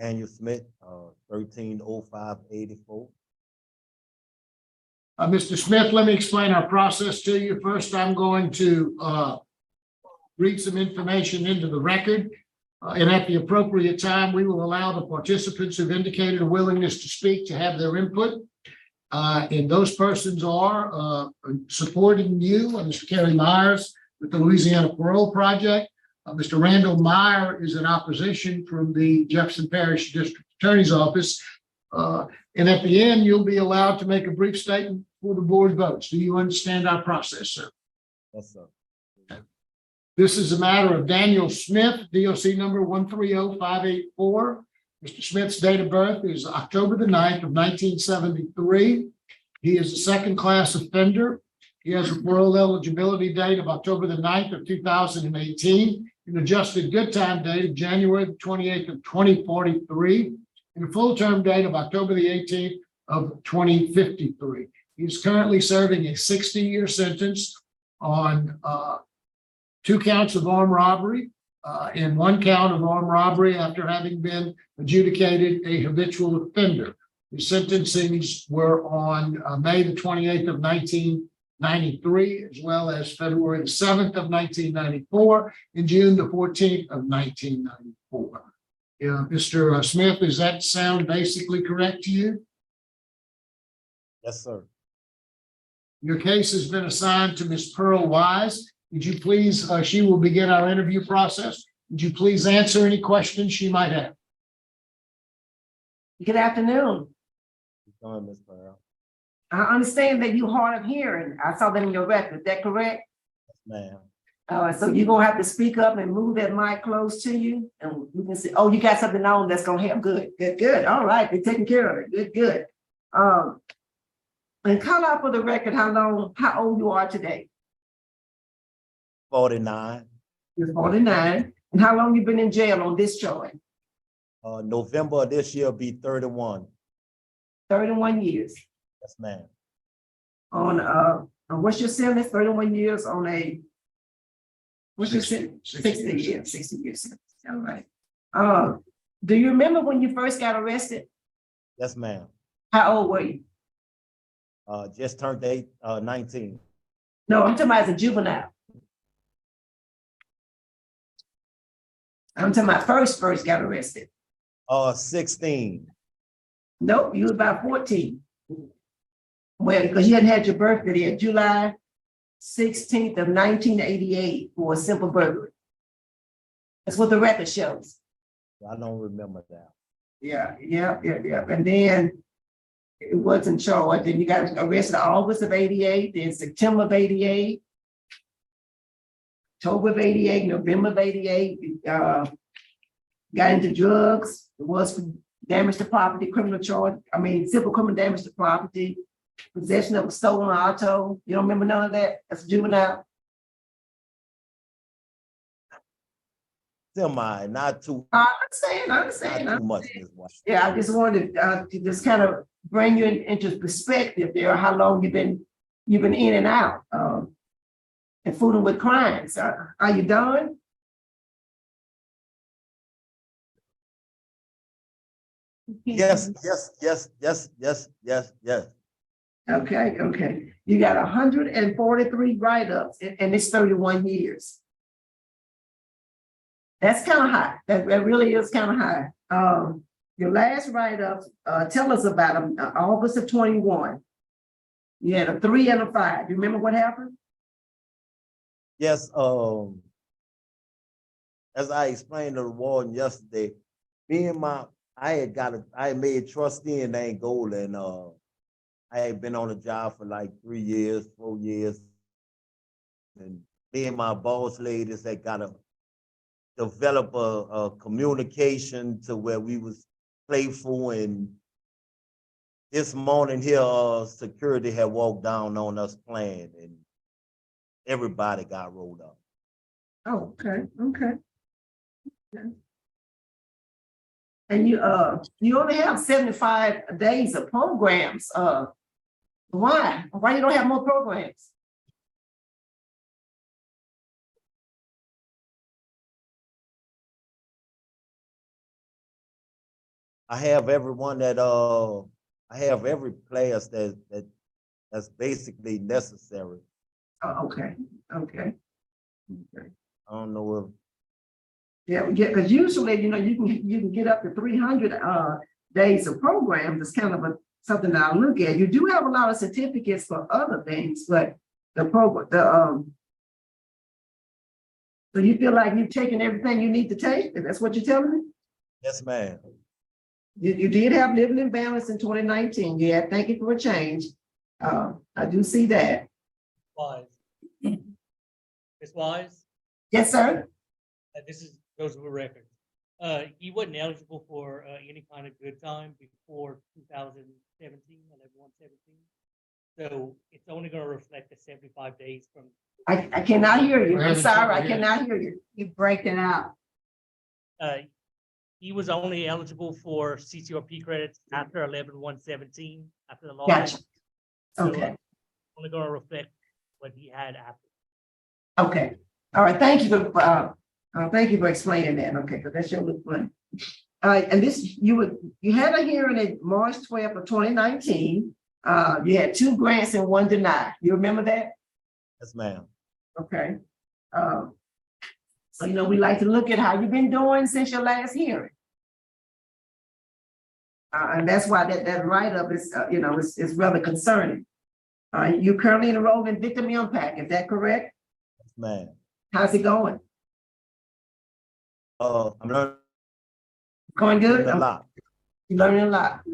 Daniel Smith, 130584. Mr. Smith, let me explain our process to you. First, I'm going to read some information into the record. And at the appropriate time, we will allow the participants who've indicated a willingness to speak to have their input. And those persons are supporting you, Mr. Kerry Myers with the Louisiana Parole Project. Mr. Randall Meyer is in opposition from the Jefferson Parish District Attorney's Office. And at the end, you'll be allowed to make a brief statement before the board votes. Do you understand our process, sir? Yes, sir. This is a matter of Daniel Smith, DOC number 130584. Mr. Smith's date of birth is October the 9th of 1973. He is a second-class offender. He has a parole eligibility date of October the 9th of 2018, an adjusted good time date of January the 28th of 2043, and a full-term date of October the 18th of 2053. He's currently serving a 60-year sentence on 2 counts of armed robbery and 1 count of armed robbery after having been adjudicated a habitual offender. The sentencings were on May the 28th of 1993, as well as February the 7th of 1994 and June the 14th of 1994. Mr. Smith, does that sound basically correct to you? Yes, sir. Your case has been assigned to Ms. Pearl Wise. Would you please, she will begin our interview process. Would you please answer any questions she might have? Good afternoon. Good morning, Ms. Pearl. I understand that you're hard of hearing. I saw that in your record. Is that correct? Yes, ma'am. So you're gonna have to speak up and move that mic close to you, and you can see. Oh, you got something on that's gonna help. Good, good, good. All right, they're taking care of it. Good, good. And call out for the record how old you are today. 49. You're 49. And how long you been in jail on this charge? November of this year will be 31. 31 years. Yes, ma'am. On what's your sentence? 31 years on a what's your sentence? 60 years. 60 years. All right. Do you remember when you first got arrested? Yes, ma'am. How old were you? Just turned 19. No, I'm talking about as a juvenile. I'm talking about first got arrested. 16. Nope, you was about 14. Well, because you hadn't had your birthday yet, July 16th of 1988 for a simple burglary. That's what the record shows. I don't remember that. Yeah. And then it wasn't charged. Then you got arrested August of 88, then September of 88, October of 88, November of 88, got into drugs. It was for damage to property, criminal charge. Civil criminal damage to property, possession of a stolen auto. You don't remember none of that as a juvenile? Semi, not too. I understand. Not too much. Yeah, I just wanted to just kind of bring you into perspective there, how long you've been in and out and fooling with crimes. Are you done? Yes. Okay. You got 143 write-ups and it's 31 years. That's kind of high. That really is kind of high. Your last write-up, tell us about them. August of 21. You had a 3 and a 5. You remember what happened? Yes. As I explained to the warden yesterday, I had made trustee in Angola, and I had been on the job for like 3 years, 4 years, and me and my boss ladies had got to develop a communication to where we was playful. And this morning here, security had walked down on us playing, and everybody got rolled up. Oh, okay. And you only have 75 days of programs. Why you don't have more programs? I have everyone that I have every class that's basically necessary. Oh, okay, okay. I don't know if Yeah, because usually, you can get up to 300 days of programs. It's kind of something that I look at. You do have a lot of certificates for other things, but so you feel like you've taken everything you need to take? That's what you're telling me? yes, ma'am. You did have living in balance in 2019. Yeah, thank you for a change. I do see that. Wise. Ms. Wise, Yes, sir. this is goes with record. He wasn't eligible for any kind of good time before 2017, 11/1/17. So it's only going to reflect the 75 days from. I cannot hear you. Go I'm ahead and sorry, I tell me. cannot hear you. You're breaking out. He was only eligible for CCRP credits after 11/1/17, after the law. Gotcha. So, Okay, only going to reflect what he had after. okay. All right, thank you for explaining that. Okay, because that's your little fun. All right, and this, you had a hearing in March 12th of 2019. You had 2 grants and 1 denied. You remember that? Yes, ma'am. Okay. So, we like to look at how you've been doing since your last hearing. And that's why that write-up is, is rather concerning. You're currently enrolled in victim impact, is that correct? Yes, ma'am. How's it going? I'm learning Going good? a lot. You're learning a lot.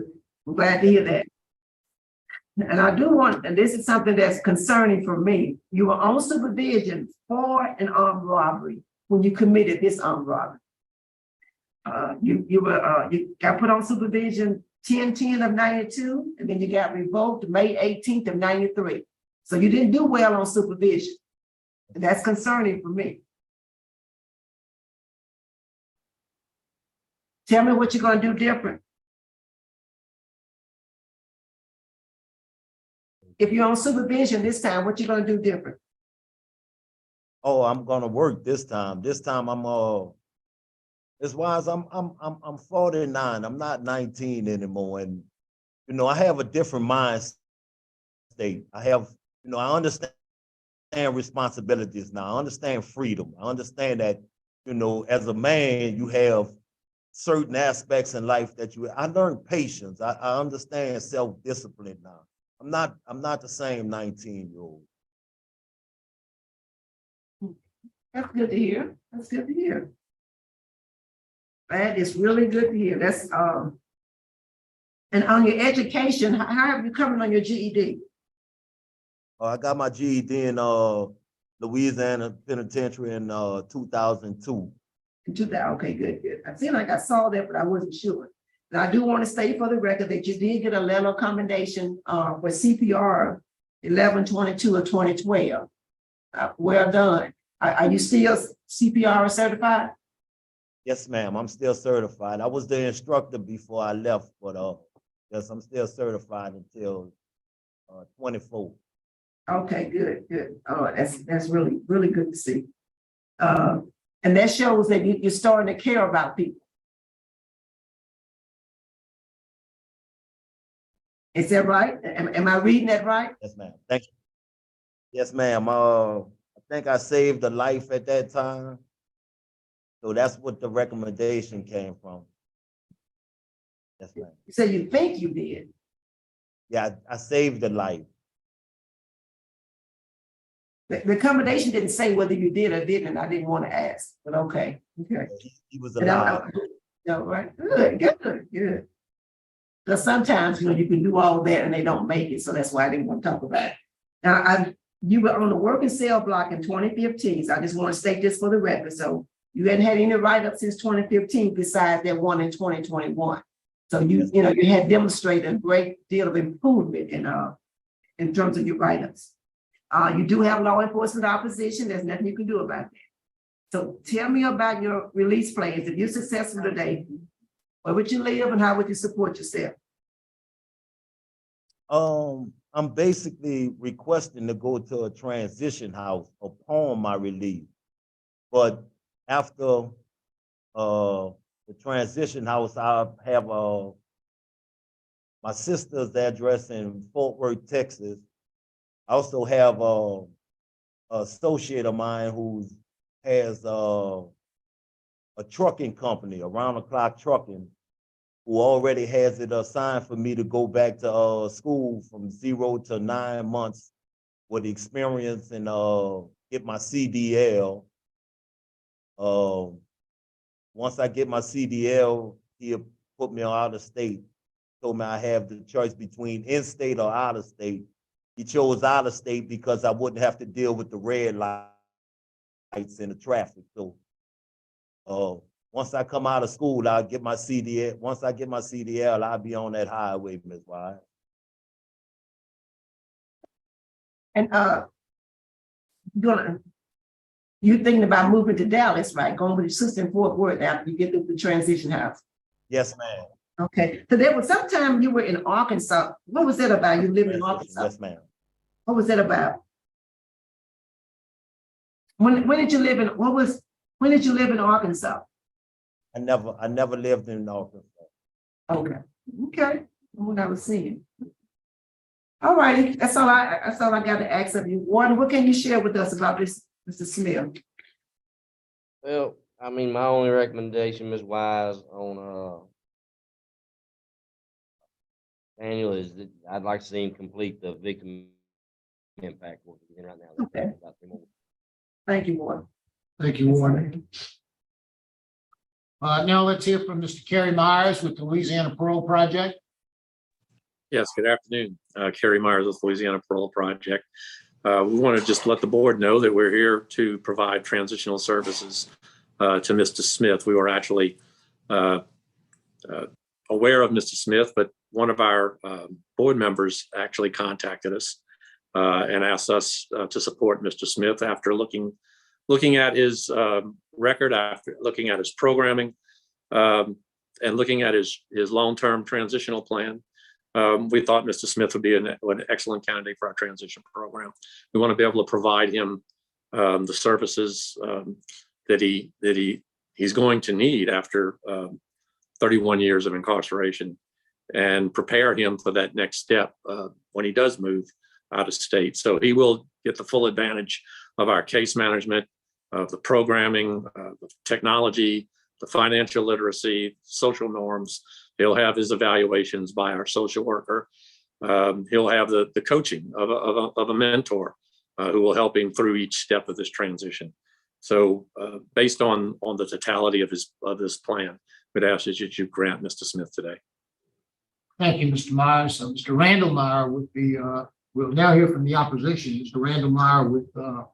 I'm glad to hear that. And I do want, and this is something that's concerning for me. You were on supervision for an armed robbery when you committed this armed robbery. You got put on supervision 10/10 of 92, and then you got revoked May 18th of 93. So you didn't do well on supervision. And that's concerning for me. Tell me what you're going to do different. If you're on supervision this time, what you going to do different? Oh, I'm gonna work this time. This time I'm as wise. I'm 49. I'm not 19 anymore, and I have a different mind state. I have, I understand responsibilities now. I understand freedom. I understand that, as a man, you have certain aspects in life that I learned patience. I understand self-discipline now. I'm not the same 19-year-old. That's good to hear. That's good to hear. That is really good to hear. That's and on your education, how have you coming on your GED? I got my GED in Louisiana Penitentiary in 2002. In 2000, okay, good. I feel like I saw that, but I wasn't sure. And I do want to state for the record that you did get a letter of commendation for CPR 11/22 of 2012. Well done. Are you still CPR certified? Yes, ma'am. I'm still certified. I was the instructor before I left, but yes, I'm still certified until 24. Okay, good. Oh, that's really, really good to see. And that shows that you're starting to care about people. Is that right? Am I reading that right? Yes, ma'am. Thank you. Yes, ma'am. I think I saved a life at that time. So that's what the recommendation came from. Yes, ma'am. You say you think you did. Yeah, I saved a life. The accommodation didn't say whether you did or didn't. I didn't want to ask, but okay. Okay. He was alive. No, right. Good. Because sometimes, you can do all that and they don't make it. So that's why I didn't want to talk about it. Now, you were on the working cell block in 2015. So I just want to state this for the record. So you hadn't had any write-up since 2015 besides that one in 2021. So you had demonstrated a great deal of improvement in terms of your write-ups. You do have law enforcement opposition. There's nothing you can do about that. So tell me about your release plans. If you're successful today, where would you live and how would you support yourself? I'm basically requesting to go to a transition house upon my release. But after the transition house, I have my sister's address in Fort Worth, Texas. I also have a associate of mine who has a trucking company, Around the Clock Trucking, who already has it assigned for me to go back to school from 0 to 9 months with experience and get my CDL. Once I get my CDL, he'll put me on out of state. Told me I have the choice between in-state or out of state. He chose out of state because I wouldn't have to deal with the red lights and the traffic. So once I come out of school, I'll get my CDL. Once I get my CDL, I'll be on that highway, Ms. Wise. And you're thinking about moving to Dallas, right? Going with your sister in Fort Worth after you get through the transition house. Yes, ma'am. Okay, so there was some time you were in Arkansas. What was that about? You lived in Arkansas? Yes, ma'am. What was that about? When did you live in, when did you live in Arkansas? I never lived in Arkansas. Okay, okay, what I was seeing. All righty, that's all I got to ask of you. Warden, what can you share with us about this, Mr. Smith? Well, I mean, my only recommendation, Ms. Wise, on Daniel is that I'd like to see him complete the victim impact work he's in right now. Okay. Thank you, Warden. Thank you, Warden. Now let's hear from Mr. Kerry Myers with the Louisiana Parole Project. Yes, good afternoon. Kerry Myers with Louisiana Parole Project. We want to just let the board know that we're here to provide transitional services to Mr. Smith. We were actually aware of Mr. Smith, but one of our board members actually contacted us and asked us to support Mr. Smith after looking at his record, after looking at his programming, and looking at his long-term transitional plan. We thought Mr. Smith would be an excellent candidate for our transition program. We want to be able to provide him the services that he's going to need after 31 years of incarceration, and prepare him for that next step when he does move out of state. So he will get the full advantage of our case management, of the programming, the technology, the financial literacy, social norms. He'll have his evaluations by our social worker. He'll have the coaching of a mentor who will help him through each step of this transition. So based on the totality of this plan, we'd ask that you grant Mr. Smith today. Thank you, Mr. Myers. So Mr. Randall Meyer with the, we'll now hear from the opposition. Mr. Randall Meyer with the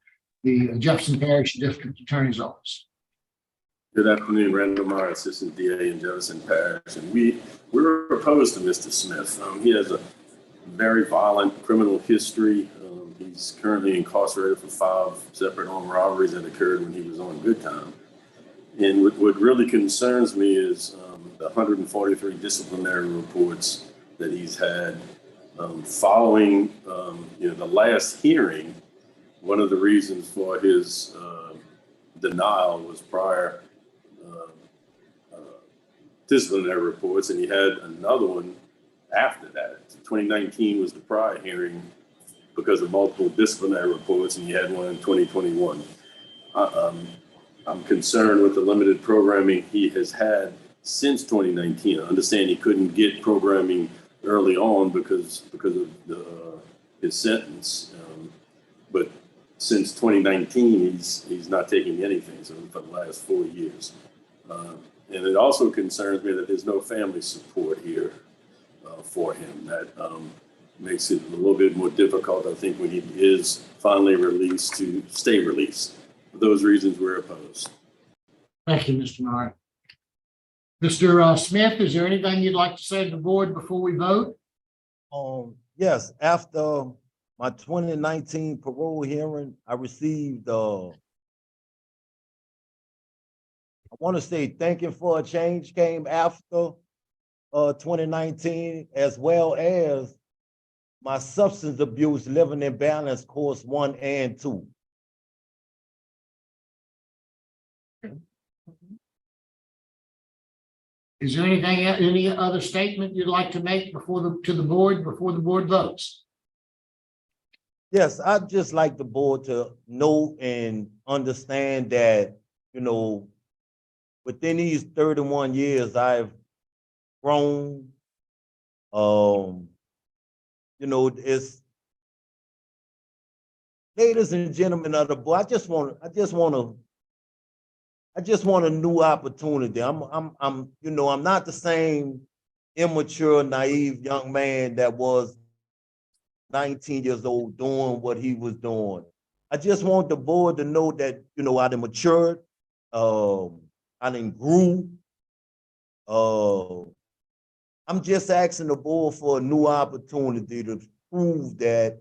Jefferson Parish District Attorney's Office. Good afternoon, Randall Meyer, Assistant DA in Jefferson Parish. And we're opposed to Mr. Smith. He has a very violent criminal history. He's currently incarcerated for 5 separate armed robberies that occurred when he was on good time. And what really concerns me is the 143 disciplinary reports that he's had following the last hearing. One of the reasons for his denial was prior disciplinary reports, and he had another one after that. 2019 was the prior hearing because of multiple disciplinary reports, and he had one in 2021. I'm concerned with the limited programming he has had since 2019. I understand he couldn't get programming early on because of his sentence, but since 2019, he's not taking anything, so for the last 4 years. And it also concerns me that there's no family support here for him. That makes it a little bit more difficult, I think, when he is finally released to stay released. For those reasons, we're opposed. Thank you, Mr. Meyer. Mr. Smith, is there anything you'd like to say to the board before we vote? Yes, after my 2019 parole hearing, I received I want to say Thinking for a Change came after 2019, as well as my substance abuse living in balance course 1 and 2. Is there anything, any other statement you'd like to make before to the board, before the board votes? Yes, I'd just like the board to know and understand that, you know, within these 31 years, I've grown. You know, it's ladies and gentlemen of the board. I just want a new opportunity. You know, I'm not the same immature, naive young man that was 19 years old doing what he was doing. I just want the board to know that, you know, I done matured, I done grew. I'm just asking the board for a new opportunity to prove that,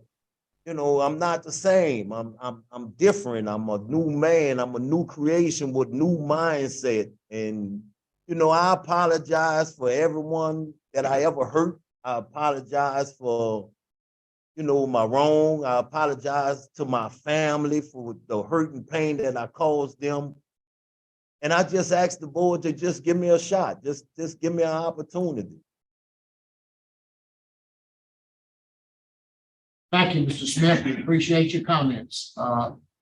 you know, I'm not the same. I'm different. I'm a new man. I'm a new creation with new mindset. And, you know, I apologize for everyone that I ever hurt. I apologize for, you know, my wrong. I apologize to my family for the hurt and pain that I caused them. And I just ask the board to just give me a shot. Just give me an opportunity. Thank you, Mr. Smith. We appreciate your comments.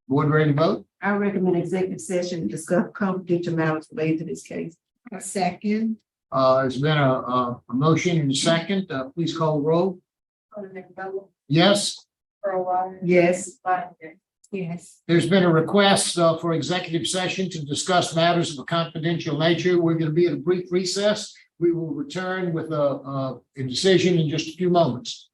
Board ready to vote? I recommend executive session to discuss confidential matters related to this case. A second. There's been a motion and a second. Please call the roll. Yes. Yes. Yes. There's been a request for executive session to discuss matters of a confidential nature. We're going to be at a brief recess. We will return with a decision in just a few moments.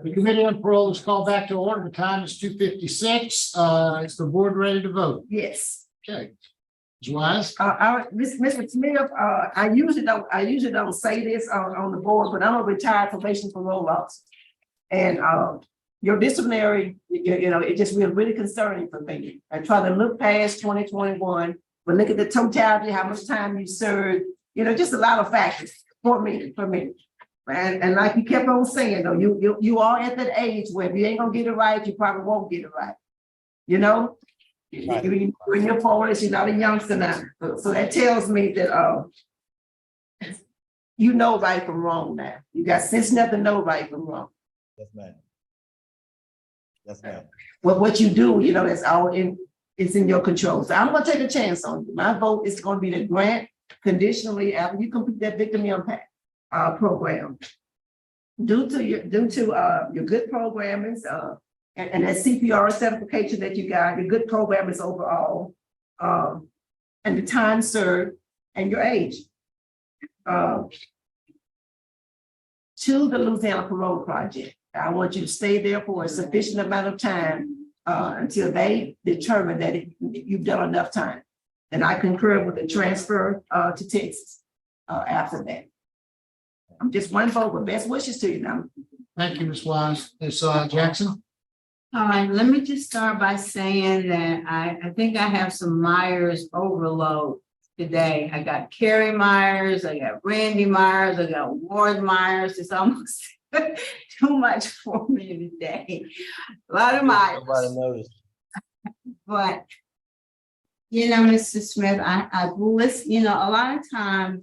The Committee on Parole is called back to order. The time is 2:56. Is the board ready to vote? Yes. Okay. Ms. Wise? Mr. Smith, I usually don't say this on the board, but I'm a retired probation parole officer. And, your disciplinary, you know, it just was really concerning for me. I try to look past 2021, but look at the totality, how much time you served, you know, just a lot of factors for me. And like you kept on saying, though, you are at that age where if you ain't gonna get it right, you probably won't get it right. You know? Right. You're in your 40s, you're not a youngster now. So that tells me that you know right from wrong now. You got sense enough to know right from wrong. Yes, ma'am. Yes, ma'am. Well, what you do, you know, that's all it's in your control. So I'm gonna take a chance on you. My vote is gonna be to grant conditionally after you complete that victim impact program. Due to your good programming, and that CPR certification that you got, your good programming overall, and the time served and your age. To the Louisiana Parole Project. I want you to stay there for a sufficient amount of time until they determine that you've done enough time. And I concur with the transfer to Texas after that. I'm just one vote, but best wishes to you now. Thank you, Ms. Wise. Ms. Jackson? All right, let me just start by saying that I think I have some Myers overload today. I got Carrie Myers, I got Randy Myers, I got Ward Myers. It's almost too much for me today. A lot of Myers. Nobody noticed. But, you know, Mr. Smith, I've listened, you know, a lot of times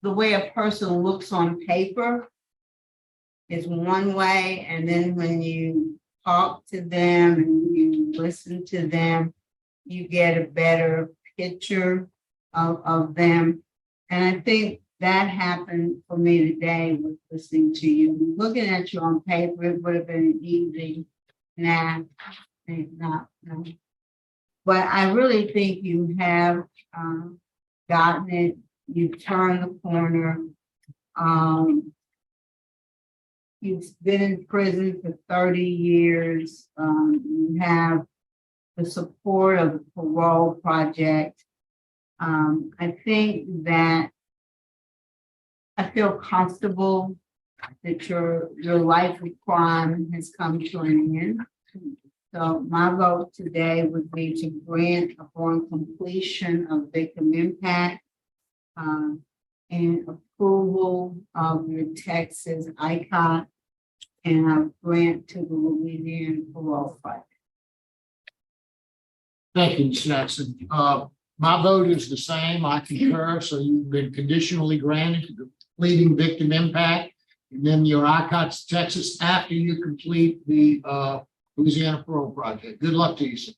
the way a person looks on paper is one way, and then when you talk to them and you listen to them, you get a better picture of them. And I think that happened for me today with listening to you. Looking at you on paper, it would have been easy. Nah, not. No. But I really think you have gotten it. You've turned the corner. You've been in prison for 30 years. You have the support of the Parole Project. I think that I feel comfortable that your life of crime has come to an end. So my vote today would be to grant upon completion of victim impact and approval of your Texas ICOT and a grant to the Louisiana Parole Project. Thank you, Ms. Jackson. My vote is the same. I concur. So you've been conditionally granted completing victim impact, and then your ICOT's Texas after you complete the Louisiana Parole Project. Good luck to you, sir.